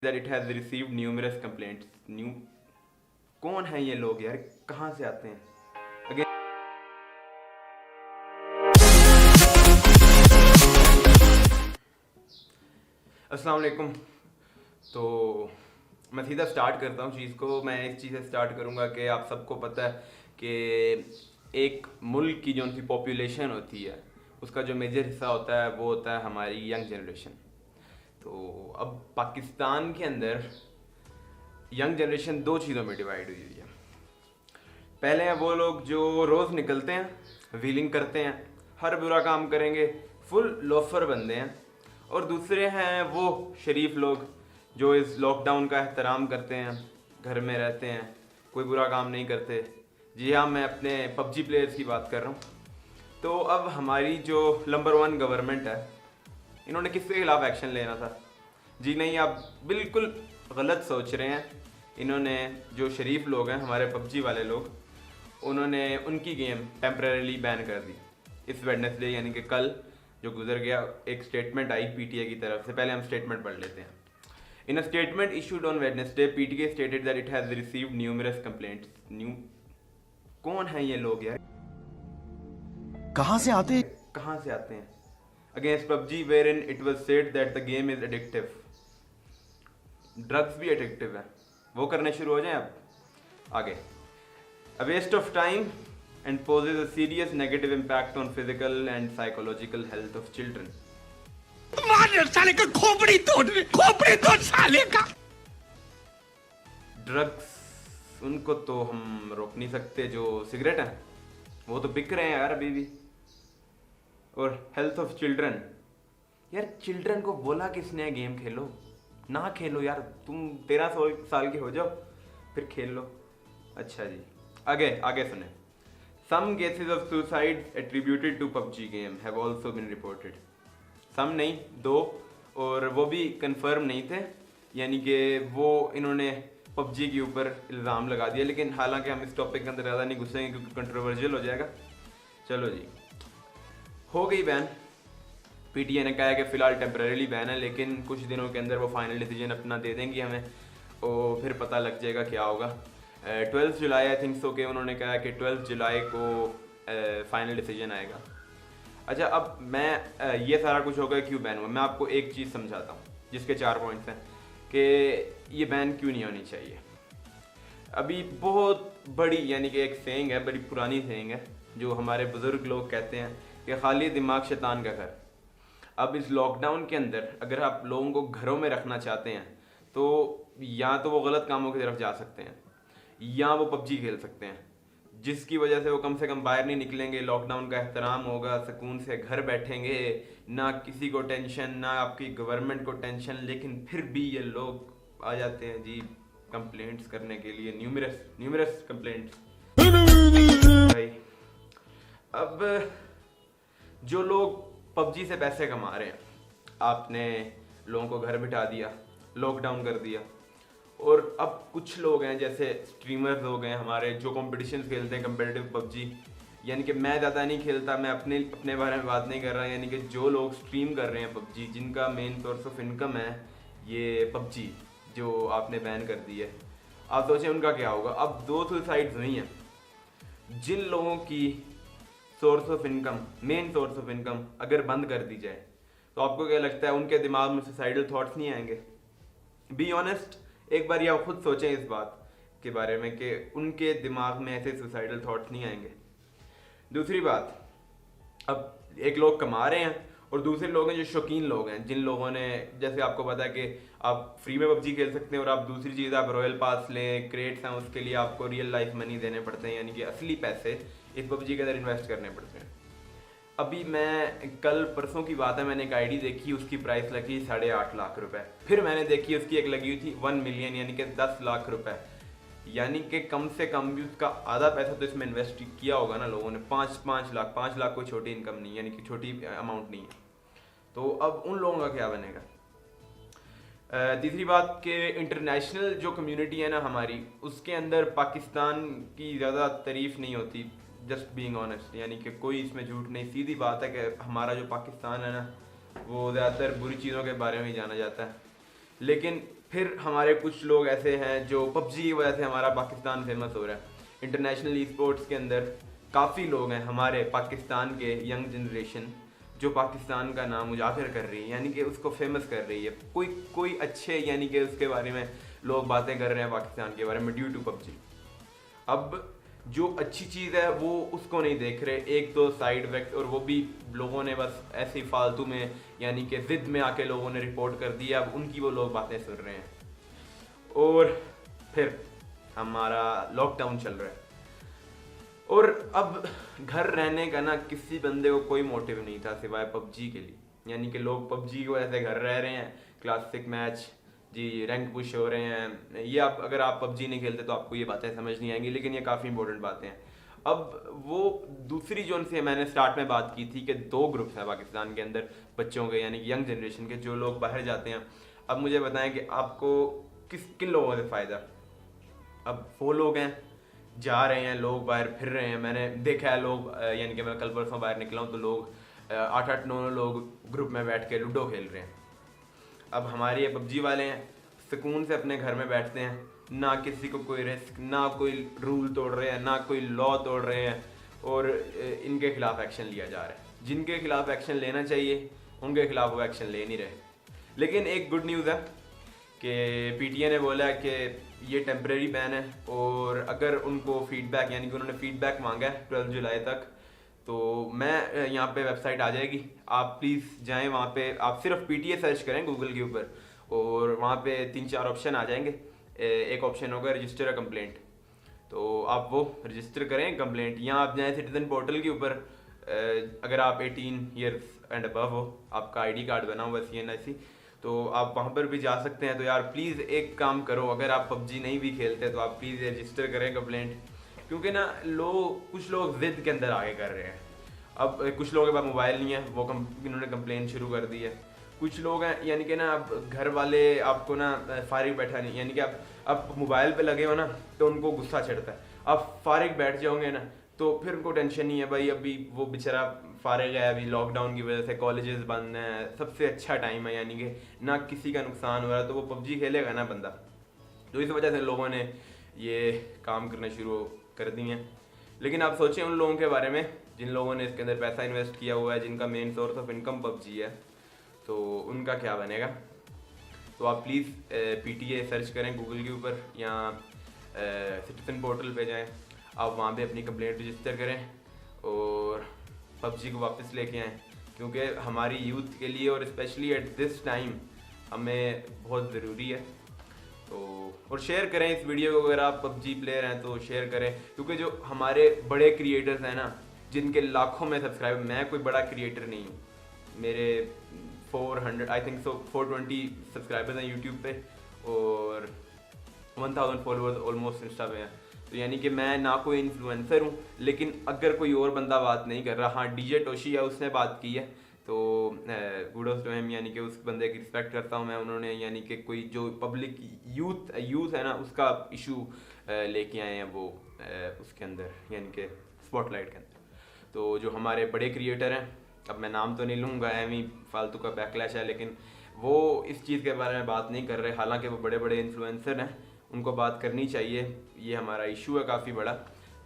that it has received numerous complaints. कौन है ये लोग यार, कहाँ से आते हैं? अगेन अस्सलाम वालेकुम। तो मैं सीधा स्टार्ट करता हूँ चीज़ को। मैं इस चीज़ से स्टार्ट करूँगा कि आप सबको पता है कि एक मुल्क की जो उनकी पॉपुलेशन होती है उसका जो मेजर हिस्सा होता है वो होता है हमारी यंग जनरेशन। तो अब पाकिस्तान के अंदर यंग जनरेशन दो चीज़ों में डिवाइड हुई हुई है। पहले हैं वो लोग जो रोज़ निकलते हैं, व्हीलिंग करते हैं, हर बुरा काम करेंगे, फुल लोफर बंदे हैं। और दूसरे हैं वो शरीफ लोग जो इस लॉकडाउन का एहतराम करते हैं, घर में रहते हैं, कोई बुरा काम नहीं करते। जी हाँ, मैं अपने पबजी प्लेयर्स की बात कर रहा हूँ। तो अब हमारी जो नंबर 1 गवर्नमेंट है, इन्होंने किसके खिलाफ एक्शन लेना था? जी नहीं, आप बिल्कुल गलत सोच रहे हैं। इन्होंने जो शरीफ लोग हैं, हमारे पबजी वाले लोग, उन्होंने उनकी गेम टेम्परेरीली बैन कर दी इस वेडनेसडे, यानी कि कल जो गुजर गया। एक स्टेटमेंट आई पीटीए की तरफ से, पहले हम स्टेटमेंट पढ़ लेते हैं। In a statement issued on Wednesday, PTA stated that it has received numerous complaints. कौन है ये लोग यार, कहां से आते कहाँ से आते हैं? Against PUBG wherein it was said that the game is addictive। Drugs भी एडिक्टिव है, वो करने शुरू हो जाएं अब आगे। A waste of time and poses a serious negative impact on physical and psychological health of children। मार साले का खोपड़ी तोड़ साले का। ड्रग्स उनको तो हम रोक नहीं सकते, जो सिगरेट हैं वो तो बिक रहे हैं यार अभी भी। और हेल्थ ऑफ चिल्ड्रन, यार चिल्ड्रन को बोला किसने गेम खेलो? ना खेलो यार, तुम 13 साल के हो जाओ फिर खेल लो। अच्छा जी, आगे सुने। Some cases of suicide attributed to PUBG game have also been reported. Some नहीं, 2, और वो भी कंफर्म नहीं थे, यानी कि वो इन्होंने पबजी के ऊपर इल्ज़ाम लगा दिया। लेकिन हालांकि हम इस टॉपिक के अंदर ज़्यादा नहीं घुसेंगे क्योंकि कंट्रोवर्शियल हो जाएगा। चलो जी, हो गई बैन। पीटीए ने कहा है कि फ़िलहाल टेम्परेरीली बैन है, लेकिन कुछ दिनों के अंदर वो फाइनल डिसीजन अपना दे देंगी हमें, और फिर पता लग जाएगा क्या होगा। 12 जुलाई आई थिंक सो के उन्होंने कहा है कि 12 जुलाई को फाइनल डिसीजन आएगा। अच्छा, अब मैं ये सारा कुछ होगा क्यों बैन हुआ, मैं आपको एक चीज़ समझाता हूँ जिसके 4 पॉइंट्स हैं कि ये बैन क्यों नहीं होनी चाहिए। अभी बहुत बड़ी, यानी कि एक सेइंग है, बड़ी पुरानी सेइंग है, जो हमारे बुज़ुर्ग लोग कहते हैं कि खाली दिमाग शैतान का घर। अब इस लॉकडाउन के अंदर अगर आप लोगों को घरों में रखना चाहते हैं तो या तो वो गलत कामों की तरफ जा सकते हैं या वो पबजी खेल सकते हैं, जिसकी वजह से वो कम से कम बाहर नहीं निकलेंगे, लॉकडाउन का एहतराम होगा, सुकून से घर बैठेंगे, ना किसी को टेंशन, ना आपकी गवर्नमेंट को टेंशन। लेकिन फिर भी ये लोग आ जाते हैं जी कंप्लेंट्स करने के लिए, न्यूमरस कंप्लेंट्स। भाई अब जो लोग पबजी से पैसे कमा रहे हैं, आपने लोगों को घर बिठा दिया, लॉकडाउन कर दिया, और अब कुछ लोग हैं जैसे स्ट्रीमर्स लोग हैं हमारे जो कंपटीशन खेलते हैं कम्पिटिटिव पबजी, यानी कि मैं ज़्यादा नहीं खेलता, मैं अपने बारे में बात नहीं कर रहा, यानी कि जो लोग स्ट्रीम कर रहे हैं पबजी, जिनका मेन सोर्स ऑफ इनकम है ये पबजी जो आपने बैन कर दी है, आप सोचें उनका क्या होगा। अब 2 सुसाइड्स हुई हैं। जिन लोगों की source of income, main source of income अगर बंद कर दी जाए तो आपको क्या लगता है उनके दिमाग में सुसाइडल थॉट्स नहीं आएंगे? बी ऑनेस्ट, एक बार आप खुद सोचें इस बात के बारे में कि उनके दिमाग में ऐसे सुसाइडल थॉट्स नहीं आएंगे। दूसरी बात, अब एक लोग कमा रहे हैं और दूसरे लोग हैं जो शौकीन लोग हैं, जिन लोगों ने, जैसे आपको पता है कि आप फ्री में पबजी खेल सकते हैं और आप दूसरी चीज़, आप रॉयल पास लें, क्रेट्स हैं, उसके लिए आपको रियल लाइफ मनी देने पड़ते हैं, यानी कि असली पैसे इस पबजी के अंदर इन्वेस्ट करने पड़ते हैं। अभी मैं कल परसों की बात है, मैंने एक आईडी देखी, उसकी प्राइस लगी 8.5 लाख रुपए। फिर मैंने देखी उसकी एक लगी हुई थी 1 मिलियन, यानी कि 10 लाख रुपए, यानी कि कम से कम भी उसका आधा पैसा तो इसमें इन्वेस्ट किया होगा ना लोगों ने। 5 लाख कोई छोटी इनकम नहीं, यानी कि छोटी अमाउंट नहीं है। तो अब उन लोगों का क्या बनेगा? तीसरी बात कि इंटरनेशनल जो कम्युनिटी है ना हमारी, उसके अंदर पाकिस्तान की ज़्यादा तारीफ नहीं होती, जस्ट बीइंग ऑनेस्ट, यानी कि कोई इसमें झूठ नहीं। सीधी बात है कि हमारा जो पाकिस्तान है ना, वो ज़्यादातर बुरी चीज़ों के बारे में ही जाना जाता है। लेकिन फिर हमारे कुछ लोग ऐसे हैं जो पबजी की वजह से हमारा पाकिस्तान फेमस हो रहा है। इंटरनेशनल ई स्पोर्ट्स के अंदर काफ़ी लोग हैं हमारे पाकिस्तान के यंग जनरेशन जो पाकिस्तान का नाम उजागर कर रही है, यानी कि उसको फेमस कर रही है। कोई कोई अच्छे यानी कि उसके बारे में लोग बातें कर रहे हैं पाकिस्तान के बारे में ड्यू टू पबजी। अब जो अच्छी चीज़ है वो उसको नहीं देख रहे, एक दो साइड इफेक्ट, और वो भी लोगों ने बस ऐसे ही फालतू में यानी कि ज़िद में आके लोगों ने रिपोर्ट कर दिया। अब उनकी वो लोग बातें सुन रहे हैं। और फिर हमारा लॉकडाउन चल रहा है और अब घर रहने का ना किसी बंदे को कोई मोटिव नहीं था सिवाय पबजी के लिए, यानी कि लोग पबजी की वजह से घर रह रहे हैं। क्लासिक मैच जी, रैंक पुश हो रहे हैं। ये आप अगर आप पबजी नहीं खेलते तो आपको ये बातें समझ नहीं आएंगी, लेकिन ये काफ़ी इंपॉर्टेंट बातें हैं। अब वो दूसरी जो उनसे मैंने स्टार्ट में बात की थी कि दो ग्रुप्स हैं पाकिस्तान के अंदर बच्चों के, यानी कि यंग जनरेशन के, जो लोग बाहर जाते हैं। अब मुझे बताएं कि आपको किन लोगों से फ़ायदा। अब वो लोग हैं जा रहे हैं, लोग बाहर फिर रहे हैं। मैंने देखा है लोग यानी कि मैं कल परसों बाहर निकला हूँ तो लोग 8-8-9 लोग ग्रुप में बैठ के लूडो खेल रहे हैं। अब हमारे ये पबजी वाले हैं, सुकून से अपने घर में बैठते हैं, ना किसी को कोई रिस्क, ना कोई रूल तोड़ रहे हैं, ना कोई लॉ तोड़ रहे हैं, और इनके खिलाफ एक्शन लिया जा रहा है। जिनके खिलाफ एक्शन लेना चाहिए उनके खिलाफ वो एक्शन ले नहीं रहे। लेकिन एक गुड न्यूज़ है कि पीटीए ने बोला है कि ये टेम्परेरी बैन है, और अगर उनको फीडबैक यानी कि उन्होंने फीडबैक मांगा है 12 जुलाई तक, तो मैं यहाँ पे वेबसाइट आ जाएगी, आप प्लीज़ जाएं वहाँ पे। आप सिर्फ पीटीए सर्च करें गूगल के ऊपर और वहाँ पे 3-4 ऑप्शन आ जाएंगे। एक ऑप्शन होगा रजिस्टर अ कंप्लेंट, तो आप वो रजिस्टर करें कंप्लेंट। यहाँ आप जाएँ सिटीजन पोर्टल के ऊपर, अगर आप 18 ईयर्स एंड अबव हो, आपका आईडी कार्ड बना हुआ CNIC, तो आप वहाँ पर भी जा सकते हैं। तो यार प्लीज़ एक काम करो, अगर आप पबजी नहीं भी खेलते तो आप प्लीज़ रजिस्टर करें कंप्लेंट, क्योंकि ना कुछ लोग ज़िद के अंदर आगे कर रहे हैं। अब कुछ लोगों के पास मोबाइल नहीं है, वो इन्होंने कंप्लेन शुरू कर दी है। कुछ लोग हैं यानी कि ना अब घर वाले आपको ना फारिग बैठा नहीं, यानी कि आप मोबाइल पे लगे हो ना तो उनको गुस्सा चढ़ता है। आप फारिग बैठ जाओगे ना तो फिर उनको टेंशन नहीं है, भाई अभी वो बेचारा फारिग है, अभी लॉकडाउन की वजह से कॉलेजेस बंद हैं, सबसे अच्छा टाइम है, यानी कि ना किसी का नुकसान हो रहा, तो वो पबजी खेलेगा ना बंदा। तो इस वजह से लोगों ने ये काम करना शुरू कर दिए हैं। लेकिन आप सोचें उन लोगों के बारे में जिन लोगों ने इसके अंदर पैसा इन्वेस्ट किया हुआ है, जिनका main source of income PUBG है, तो उनका क्या बनेगा। तो आप प्लीज़ पीटीए सर्च करें गूगल के ऊपर, या सिटीजन पोर्टल पे जाएं, आप वहाँ पे अपनी कंप्लेंट रजिस्टर करें और पबजी को वापस लेके आएँ, क्योंकि हमारी यूथ के लिए और स्पेशली एट दिस टाइम हमें बहुत ज़रूरी है। तो और शेयर करें इस वीडियो को, अगर आप पबजी प्लेयर हैं तो शेयर करें, क्योंकि जो हमारे बड़े क्रिएटर्स हैं ना, जिनके लाखों में सब्सक्राइबर, मैं कोई बड़ा क्रिएटर नहीं हूँ, मेरे 400 आई थिंक सो 420 सब्सक्राइबर्स हैं यूट्यूब पे और 1000 फॉलोअर्स ऑलमोस्ट इंस्टा पे हैं। तो यानी कि मैं ना कोई इन्फ्लुएंसर हूँ, लेकिन अगर कोई और बंदा बात नहीं कर रहा, हाँ डीजे टोशी है उसने बात की है, तो कुडोस टू हिम, यानी कि उस बंदे की रिस्पेक्ट करता हूँ मैं। उन्होंने यानी कि कोई जो पब्लिक यूथ है ना उसका इशू लेके आए हैं वो उसके अंदर, यानी कि स्पॉटलाइट के अंदर। तो जो हमारे बड़े क्रिएटर हैं, अब मैं नाम तो नहीं लूँगा, एमी फालतू का बैकलैश है, लेकिन वो इस चीज़ के बारे में बात नहीं कर रहे, हालांकि वो बड़े बड़े इन्फ्लुएंसर हैं, उनको बात करनी चाहिए। ये हमारा इशू है काफ़ी बड़ा,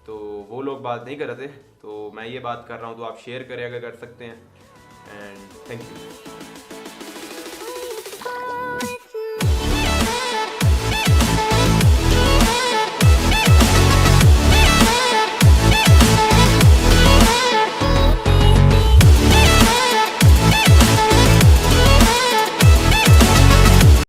तो वो लोग बात नहीं कर रहे थे, तो मैं ये बात कर रहा हूँ। तो आप शेयर करें अगर कर सकते हैं, एंड थैंक यू।